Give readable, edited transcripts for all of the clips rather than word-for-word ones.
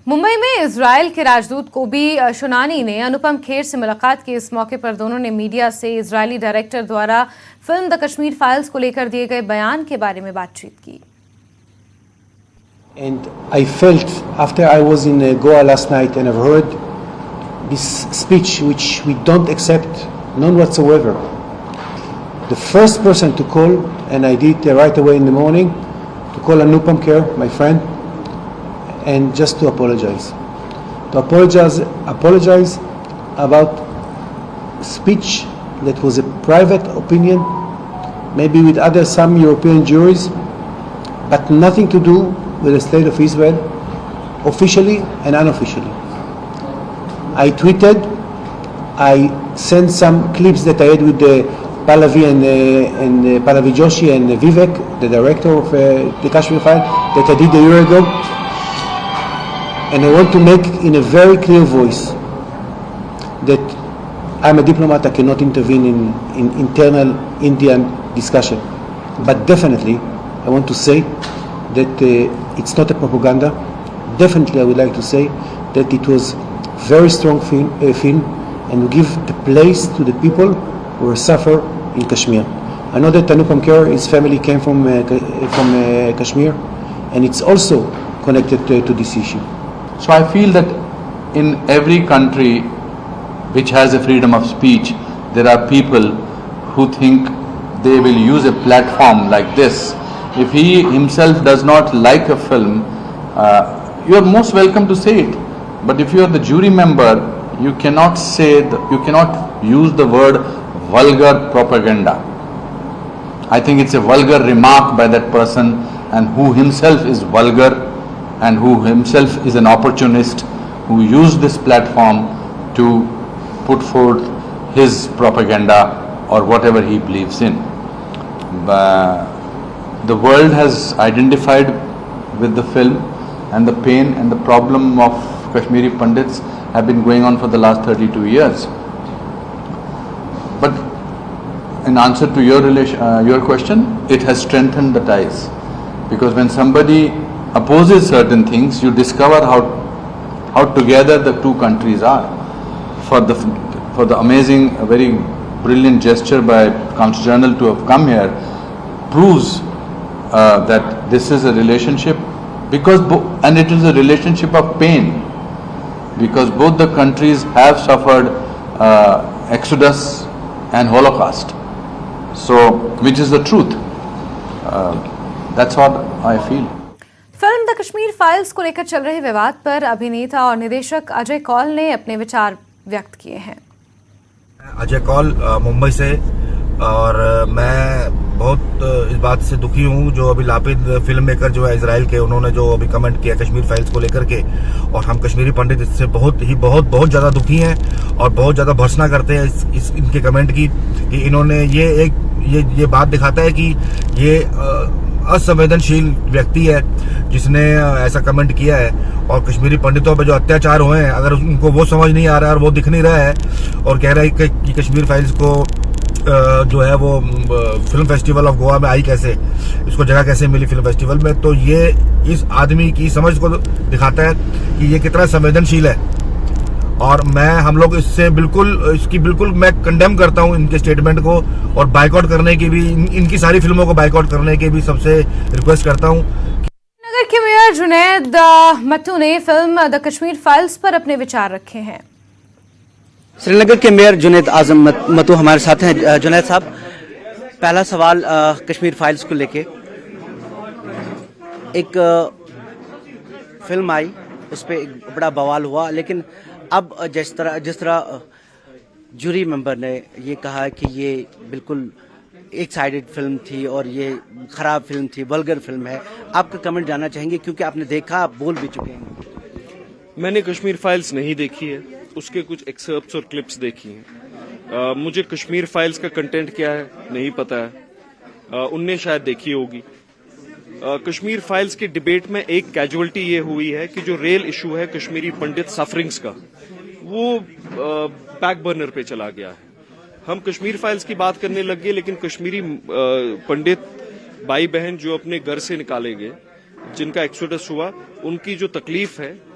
मुंबई में इजराइल के राजदूत कोबी शुनानी ने अनुपम खेर से मुलाकात की। इस मौके पर दोनों ने मीडिया से इजरायली डायरेक्टर द्वारा फिल्म द कश्मीर फाइल्स को लेकर दिए गए बयान के बारे में बातचीत की। And I felt after I was in Goa last night and I've heard this speech which we don't accept none whatsoever. The first person to call, and I did right away in the morning, to call Anupam Kher, my friend, and just to apologize. To apologize about speech that was a private opinion, maybe with some European juries, but nothing to do with the state of Israel, officially and unofficially. I tweeted, I sent some clips that I had with Pallavi and Pallavi Joshi and Vivek, the director of the Kashmir file, that I did a year ago. And I want to make in a very clear voice that I'm a diplomat, I cannot intervene in internal Indian discussion. But definitely, I want to say that it's not a propaganda. Definitely, I would like to say that it was very strong film and give the place to the people who suffer in Kashmir. I know that Anupam Kher, his family came from Kashmir, and it's also connected to this issue. So I feel that in every country which has a freedom of speech, there are people who think they will use a platform like this. If he himself does not like a film, you are most welcome to say it. But if you are the jury member, you cannot use the word vulgar propaganda. I think it's a vulgar remark by that person, and who himself is vulgar and who himself is an opportunist who used this platform to put forth his propaganda or whatever he believes in. The world has identified with the film, and the pain and the problem of Kashmiri Pandits have been going on for the last 32 years. But in answer to your question, it has strengthened the ties, because when somebody opposes certain things, you discover how together the two countries are. For the amazing, very brilliant gesture by Consul General to have come here proves that this is a relationship, and it is a relationship of pain, because both the countries have suffered exodus and Holocaust. So, which is the truth. That's what I feel. Film the Kashmir files को लेकर चल रहे विवाद पर अभिनेता और निर्देशक अजय कौल ने अपने विचार व्यक्त किए हैं। अजय कौल मुंबई से, और मैं बहुत इस बात से दुखी हूँ जो अभी लापिद फिल्म मेकर जो है इजराइल के, उन्होंने जो अभी कमेंट किया कश्मीर फाइल्स को लेकर के, और हम कश्मीरी पंडित इससे बहुत ज़्यादा दुखी हैं और बहुत ज़्यादा भर्त्सना करते हैं इस इनके कमेंट की, कि इन्होंने ये बात दिखाता है कि ये असंवेदनशील व्यक्ति है जिसने ऐसा कमेंट किया है, और कश्मीरी पंडितों पर जो अत्याचार हुए हैं अगर उनको वो समझ नहीं आ रहा है और वो दिख नहीं रहा है, और कह रहा है कि कश्मीर फाइल्स को जो है वो फिल्म फेस्टिवल ऑफ गोवा में आई कैसे, इसको जगह कैसे मिली फिल्म फेस्टिवल में, तो ये इस आदमी की समझ को दिखाता है कि ये कितना संवेदनशील है। और हम लोग इसकी बिल्कुल मैं कंडेम करता हूं इनके स्टेटमेंट को, और बाइकआउट करने की भी, इनकी सारी फिल्मों को बाइकआउट करने की भी सबसे रिक्वेस्ट करता हूं। नगर के मेयर जुनैद मत्तू ने फिल्म द कश्मीर फाइल्स पर अपने विचार रखे हैं। श्रीनगर के मेयर जुनैद आजम मत्तू हमारे साथ हैं। जुनैद साहब, पहला सवाल कश्मीर फाइल्स को लेके, एक फिल्म आई, उस पर एक बड़ा बवाल हुआ, लेकिन अब जिस तरह जूरी मेंबर ने ये कहा कि ये बिल्कुल एक साइडेड फिल्म थी और ये खराब फिल्म थी, वल्गर फिल्म है, आपका कमेंट जानना चाहेंगे क्योंकि आपने देखा, आप बोल भी चुके हैं। मैंने कश्मीर फाइल्स नहीं देखी है, उसके कुछ एक्सर्प्ट्स और क्लिप्स देखी हैं। मुझे कश्मीर फाइल्स का कंटेंट क्या है नहीं पता है, उनने शायद देखी होगी। कश्मीर फाइल्स के डिबेट में एक कैजुअलिटी ये हुई है कि जो रियल इशू है कश्मीरी पंडित सफरिंग्स का, वो बैक बर्नर पे चला गया है। हम कश्मीर फाइल्स की बात करने लग गए, लेकिन कश्मीरी पंडित भाई बहन जो अपने घर से निकाले गए, जिनका एक्सोडस हुआ, उनकी जो तकलीफ है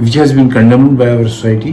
which has been condemned by our society.